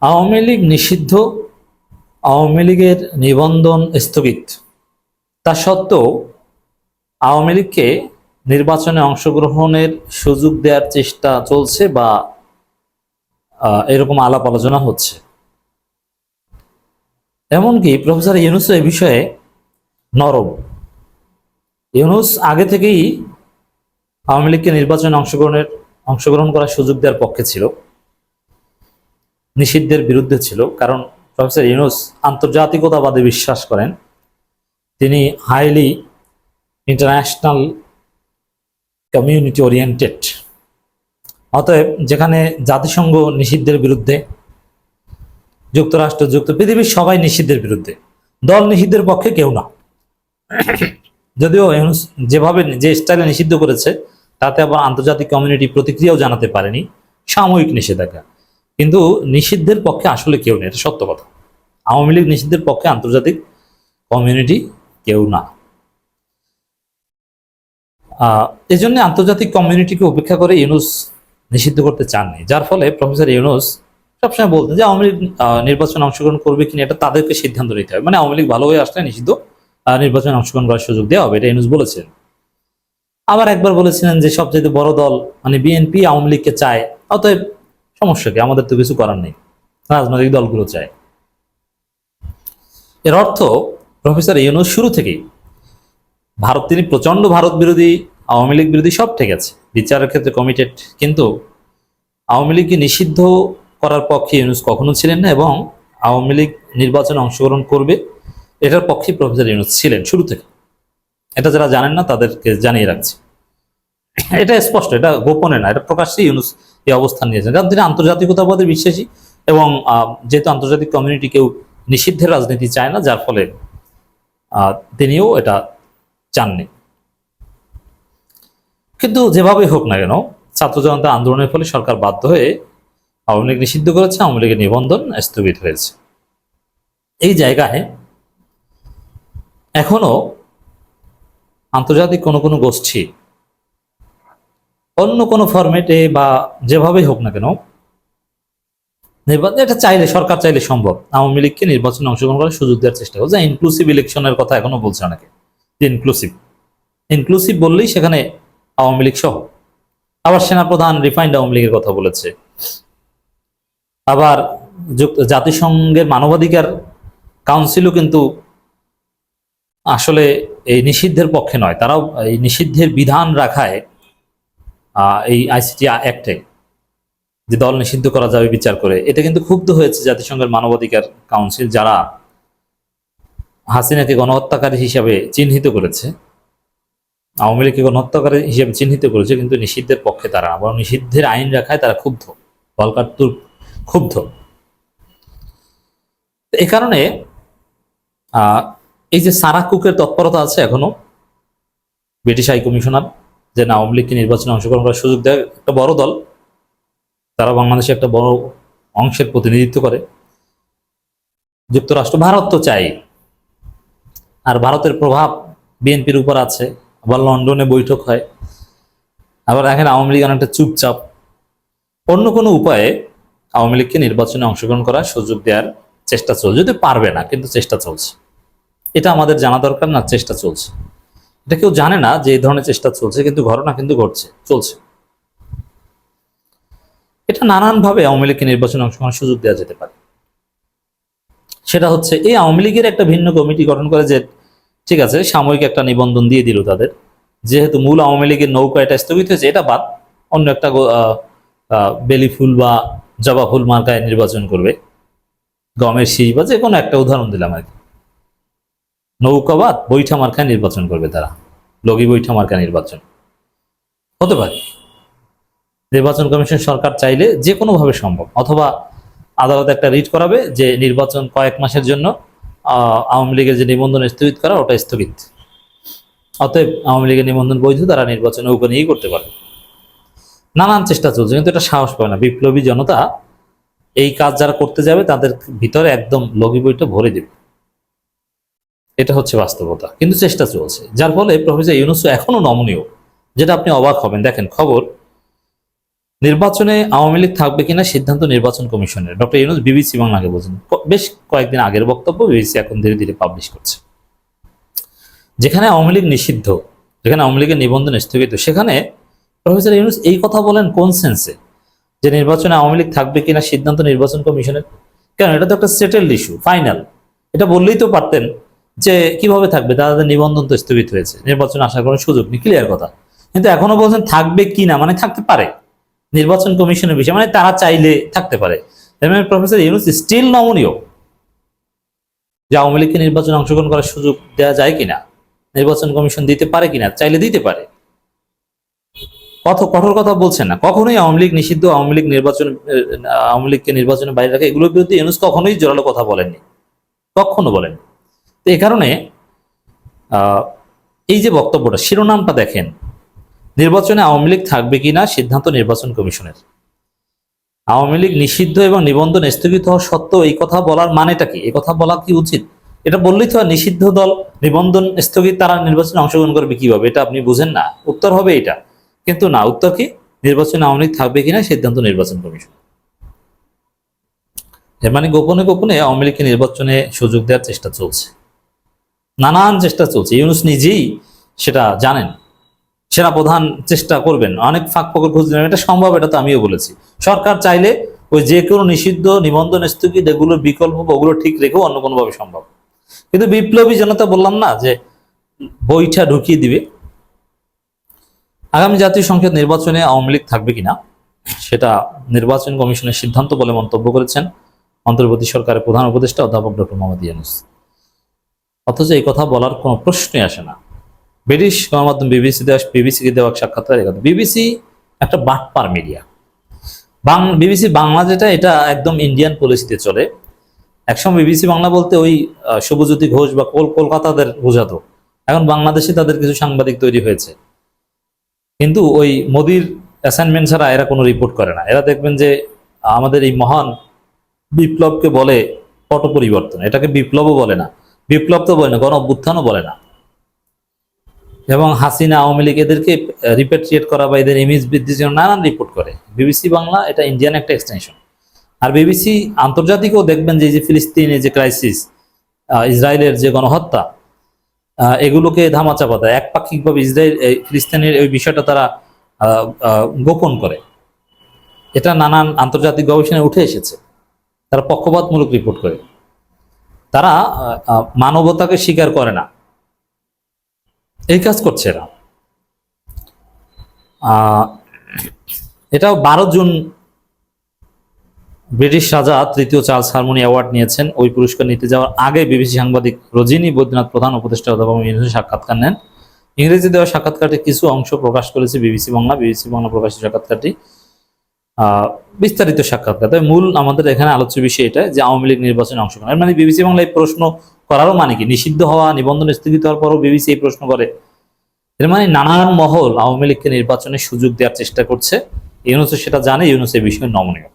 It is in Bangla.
আওয়ামী লীগ নিষিদ্ধ, আওয়ামী লীগের নিবন্ধন স্থগিত। তা সত্ত্বেও আওয়ামী লীগকে নির্বাচনে অংশগ্রহণের সুযোগ দেওয়ার চেষ্টা চলছে বা এরকম আলাপ আলোচনা হচ্ছে। এমনকি প্রফেসর ইউনূস এ বিষয়ে নরম। ইউনূস আগে থেকেই আওয়ামী লীগকে নির্বাচনে অংশগ্রহণ করার সুযোগ দেওয়ার পক্ষে ছিল, নিষিদ্ধের বিরুদ্ধে ছিল। কারণ প্রফেসর ইউনূস আন্তর্জাতিকতাবাদে বিশ্বাস করেন। তিনি হাইলি ইন্টারন্যাশনাল কমিউনিটি ওরিয়েন্টেড। অতএব যেখানে জাতিসংঘ নিষিদ্ধের বিরুদ্ধে, যুক্তরাষ্ট্র, পৃথিবীর সবাই নিষিদ্ধের বিরুদ্ধে, দল নিষিদ্ধের পক্ষে কেউ না। যদিও যেভাবে যে স্টাইলে নিষিদ্ধ করেছে তাতে আবার আন্তর্জাতিক কমিউনিটি প্রতিক্রিয়াও জানাতে পারেনি, সাময়িক নিষেধাজ্ঞা। কিন্তু নিষিদ্ধের পক্ষে আসলে কেউ নেই, এটা সত্য কথা। আওয়ামী লীগ নিষিদ্ধের পক্ষে আন্তর্জাতিক কমিউনিটি কেউ না। এই জন্য আন্তর্জাতিক কমিউনিটিকে উপেক্ষা করে ইউনূস নিষিদ্ধ করতে চাননি, যার ফলে প্রফেসর ইউনূস সবসময় বলতেন যে আওয়ামী লীগ নির্বাচনে অংশগ্রহণ করবে কিনা এটা তাদেরকে সিদ্ধান্ত নিতে হবে। মানে আওয়ামী লীগ ভালো হয়ে আসলে নিষিদ্ধ নির্বাচনে অংশগ্রহণ করার সুযোগ দেওয়া হবে, এটা ইউনূস বলেছেন। আবার একবার বলেছিলেন যে সবচেয়ে বড় দল মানে বিএনপি আওয়ামী লীগকে চায়, অতএব সমস্যা কি, আমাদের তো কিছু করার নেই, রাজনৈতিক দলগুলো চায়। এর অর্থ প্রফেসর ইউনূস শুরু থেকেই তিনি প্রচন্ড ভারত বিরোধী, আওয়ামী লীগ বিরোধী, সব ঠিক আছে, বিচারের ক্ষেত্রে কমিটেড, কিন্তু আওয়ামী লীগকে নিষিদ্ধ করার পক্ষে ইউনূস কখনো ছিলেন না, এবং আওয়ামী লীগ নির্বাচনে অংশগ্রহণ করবে এটার পক্ষে প্রফেসর ইউনূস ছিলেন শুরু থেকে। এটা যারা জানেন না তাদেরকে জানিয়ে রাখছি। এটা স্পষ্ট, এটা গোপনে না, এটা প্রকাশ্যে ইউনূস এই অবস্থান নিয়েছেন, কারণ তিনি আন্তর্জাতিকতাবাদে বিশ্বাসী, এবং যেহেতু আন্তর্জাতিক কমিউনিটি কেউ নিষিদ্ধের রাজনীতি চায় না, যার ফলে তিনিও এটা চাননি। কিন্তু যেভাবে হোক না কেন, ছাত্র জনতা আন্দোলনের ফলে সরকার বাধ্য হয়ে আওয়ামী লীগ নিষিদ্ধ করেছে, আওয়ামী লীগের নিবন্ধন স্থগিত হয়েছে। এই জায়গায় এখনো আন্তর্জাতিক কোনো গোষ্ঠী অন্য কোনো ফরম্যাটে বা যেভাবেই হোক না কেন নির্বাচন, এটা চাইলে, সরকার চাইলে সম্ভব আওয়ামী লীগকে নির্বাচনে অংশগ্রহণ করার সুযোগ দেওয়ার চেষ্টা করছে। ইনক্লুসিভ ইলেকশনের কথা এখনো বলছে অনেকে, ইনক্লুসিভ বললেই সেখানে আওয়ামী লীগ সহ। আবার সেনাপ্রধান রিফাইন্ড আওয়ামী লীগের কথা বলেছে। আবার জাতিসংঘের মানবাধিকার কাউন্সিলও কিন্তু আসলে এই নিষিদ্ধের পক্ষে নয়, তারাও এই নিষিদ্ধের বিধান রাখায় এই আইসিটি অ্যাক্টে যে দল নিষিদ্ধ করা যাবে বিচার করে, এটা কিন্তু ক্ষুব্ধ হয়েছে জাতিসংঘের মানবাধিকার কাউন্সিল, যারা হাসিনাকে গণহত্যাকারী হিসাবে চিহ্নিত করেছে, আওয়ামী লীগকে গণহত্যাকারী হিসেবে চিহ্নিত করেছে, কিন্তু নিষিদ্ধের পক্ষে তারা, আবার নিষিদ্ধের আইন রাখায় তারা ক্ষুব্ধ, ভলকার তুর্ক ক্ষুব্ধ। এ কারণে এই যে সারা কুকের তৎপরতা আছে এখনো, ব্রিটিশ হাই কমিশনার, যে আওয়ামী লীগকে নির্বাচনে অংশগ্রহণ করার সুযোগ দেয়, একটা বড় দল, তারা বাংলাদেশে একটা বড় অংশের প্রতিনিধিত্ব করে। যুক্তরাষ্ট্র, ভারত তো চাই, আর ভারতের প্রভাব বিএনপির উপর আছে, আবার লন্ডনে বৈঠক হয়, আবার দেখেন আওয়ামী লীগ অনেকটা চুপচাপ। অন্য কোনো উপায়ে আওয়ামী লীগকে নির্বাচনে অংশগ্রহণ করার সুযোগ দেওয়ার চেষ্টা চলছে, যদি পারবে না, কিন্তু চেষ্টা চলছে। এটা আমাদের জানা দরকার না, চেষ্টা চলছে। এটা কেউ জানে না যে এই ধরনের চেষ্টা চলছে, কিন্তু ঘটনা কিন্তু চলছে। এটা নানানভাবে আওয়ামী লীগকে নির্বাচনে অংশগ্রহণের সুযোগ দেওয়া যেতে পারে। সেটা হচ্ছে এই আওয়ামী লীগের একটা ভিন্ন কমিটি গঠন করে, যে ঠিক আছে সাময়িক একটা নিবন্ধন দিয়ে দিল তাদের, যেহেতু মূল আওয়ামী লীগের নৌকা এটা স্থগিত হয়েছে, এটা বাদ অন্য একটা বেলি ফুল বা জবা ফুল মার্কায় নির্বাচন করবে, গমের শীষ বা যে কোনো একটা উদাহরণ দিলাম আর কি। নৌকা বাদ বৈঠা মার্কায় নির্বাচন করবে তারা, লগি বৈঠা মার্কা নির্বাচন হতে পারে। নির্বাচন কমিশন সরকার চাইলে যে কোনোভাবে সম্ভব, অথবা আদালতে একটা রিট করাবে যে নির্বাচন কয়েক মাসের জন্য আওয়ামী লীগের যে নিবন্ধন স্থগিত করা, ওটা স্থগিত, অতএব আওয়ামী লীগের নিবন্ধন বৈধ, তারা নির্বাচন নৌকা নিয়েই করতে পারবে। নানান চেষ্টা চলছে, কিন্তু এটা সাহস পায় না। বিপ্লবী জনতা এই কাজ যারা করতে যাবে তাদের ভিতরে একদম লগি বইটা ভরে দেবে, এটা হচ্ছে বাস্তবতা। কিন্তু চেষ্টা চলছে, যার ফলে প্রফেসর ইউনূস এখনো নমনীয়, যেটা আপনি অবাক হবেন। দেখেন খবর, নির্বাচনে আওয়ামী লীগ থাকবে কিনা সিদ্ধান্ত নির্বাচন কমিশনের, ডক্টর ইউনূস বিবিসি বাংলাকে বলছেন। বেশ কয়েকদিন আগের বক্তব্য বিবিসি এখন ধীরে ধীরে পাবলিশ করছে। যেখানে আওয়ামী লীগ নিষিদ্ধ, যেখানে আওয়ামী লীগের নিবন্ধন স্থগিত, সেখানে প্রফেসর ইউনূস এই কথা বলেন কোন সেন্সে যে নির্বাচনে আওয়ামী লীগ থাকবে কিনা সিদ্ধান্ত নির্বাচন কমিশনের? কেন, এটা তো একটা সেটেলড ইস্যু, ফাইনাল। এটা বললেই তো পারতেন যে কিভাবে থাকবে, তাদের নিবন্ধন তো স্থগিত হয়েছে, নির্বাচন আসার কোনো সুযোগ নেই, ক্লিয়ার কথা। কিন্তু এখনো বলছেন থাকবে কিনা, মানে থাকতে পারে, নির্বাচন কমিশনের বিষয়, মানে তারা চাইলে থাকতে পারে। প্রফেসর ইউনূস স্টিল নমনীয় যে আওয়ামী লীগকে নির্বাচনে অংশগ্রহণ করার সুযোগ দেওয়া যায় কিনা, নির্বাচন কমিশন দিতে পারে কিনা, চাইলে দিতে পারে। কত কঠোর কথা বলছেন না, কখনোই আওয়ামী লীগ নিষিদ্ধ, আওয়ামী লীগকে নির্বাচনের বাইরে রাখে, এগুলোর বিরুদ্ধে ইউনূস কখনোই জোরালো কথা বলেননি, কখনো বলেন। তো এই কারণে এই যে বক্তব্যটা, শিরোনামটা দেখেন, নির্বাচনে আওয়ামী লীগ থাকবে কিনা সিদ্ধান্ত নির্বাচন কমিশনের। আওয়ামী লীগ নিষিদ্ধ এবং নিবন্ধন স্থগিত হওয়া সত্ত্বেও এই কথা বলার মানেটা কি? এই কথা বলা কি উচিত? এটা বললেই তো নিষিদ্ধ দল, নিবন্ধন স্থগিত, তারা নির্বাচনে অংশগ্রহণ করবে কিভাবে, এটা আপনি বুঝেন না, উত্তর হবে এটা। কিন্তু না, উত্তর কি? নির্বাচনে আওয়ামী লীগ থাকবে কিনা সিদ্ধান্ত নির্বাচন কমিশন। এর মানে গোপনে গোপনে আওয়ামী লীগকে নির্বাচনে সুযোগ দেওয়ার চেষ্টা চলছে, নানান চেষ্টা চলছে। ইউনূস নিজেই সেটা জানেন, সেনাপ্রধান চেষ্টা করবেন, অনেক ফাঁক ফকর খুঁজে নেবেন, এটা সম্ভব, এটা তো আমিও বলেছি। সরকার চাইলে ওই যে কোনো নিষিদ্ধ, নিবন্ধন স্থগিত, এগুলোর বিকল্প ওগুলো ঠিক রেখেও অন্য কোনোভাবে সম্ভব। কিন্তু বিপ্লবী জনতা, বললাম না যে বইটা ঢুকিয়ে দিবে। আগামী জাতীয় সংসদ নির্বাচনে আওয়ামী লীগ থাকবে কিনা সেটা নির্বাচন কমিশনের সিদ্ধান্ত বলে মন্তব্য করেছেন অন্তর্বর্তী সরকারের প্রধান উপদেষ্টা অধ্যাপক ডক্টর মোহাম্মদ ইউনূস। অথচ এই কথা বলার কোনো প্রশ্নই আসে না। ব্রিটিশ গণমাধ্যম বিবিসিকে দেওয়া সাক্ষাৎকার, বিবিসি একটা বাটপার মিডিয়া। বিবিসি বাংলা যেটা, এটা একদম ইন্ডিয়ান পলিসিতে চলে। একসময় বিবিসি বাংলা বলতে ওই শুভজ্যোতি ঘোষ বা কলকাতাদের বোঝাতো, এখন বাংলাদেশে তাদের কিছু সাংবাদিক তৈরি হয়েছে। কিন্তু ওই মোদির অ্যাসাইনমেন্ট ছাড়া এরা কোনো রিপোর্ট করে না। এরা দেখবেন যে আমাদের এই মহান বিপ্লবকে বলে পট পরিবর্তন, এটাকে বিপ্লবও বলে না, বিপ্লব তো বলে না, গণ অভ্যুত্থানও বলে না। এবং হাসিনা, আওয়ামী লীগ, এদেরকে রিপেট্রিয়েট করা বা এদের ইমেজ বৃদ্ধির জন্য নানান রিপোর্ট করে। বিবিসি বাংলা এটা ইন্ডিয়ান একটা এক্সটেনশন। আর বিবিসি আন্তর্জাতিকও দেখবেন যে ফিলিস্তিনের যে ক্রাইসিস, ইসরায়েলের যে গণহত্যা, এগুলোকে ধামাচাপা দেয় একপাক্ষিকভাবে। ফিলিস্তিনের ওই বিষয়টা তারা গোপন করে, এটা নানান আন্তর্জাতিক গবেষণায় উঠে এসেছে। তারা পক্ষপাতমূলক রিপোর্ট করে, তারা মানবতাকে স্বীকার করে না, এই কাজ করছে এরা। এটাও 12 জুন ব্রিটিশ রাজা তৃতীয় চার্লস হারমোনি অ্যাওয়ার্ড নিয়েছেন। ওই পুরস্কার নিতে যাওয়ার আগে বিবিসি সাংবাদিক রজনী বৈদ্যনাথ প্রধান উপদেষ্টা অধ্যাপক ইউনূসের সাক্ষাৎকার নেন। ইংরেজি দেওয়া সাক্ষাৎকারটি কিছু অংশ প্রকাশ করেছে বিবিসি বাংলা। বিবিসি বাংলা প্রকাশিত সাক্ষাৎকারটি বিস্তারিত সাক্ষাৎকার। তবে মূল আমাদের এখানে আলোচ্য বিষয় এটা যে আওয়ামী লীগ নির্বাচনে অংশগ্রহণ, মানে বিবিসি বাংলা এই প্রশ্ন করারও মানে কি? নিষিদ্ধ হওয়া, নিবন্ধন স্থগিত হওয়ার পরও বিবিসি এই প্রশ্ন করে, এর মানে নানান মহল আওয়ামী লীগকে নির্বাচনে সুযোগ দেওয়ার চেষ্টা করছে। ইউনূস সেটা জানে, ইউনূস এই বিষয়ে নমনীয়।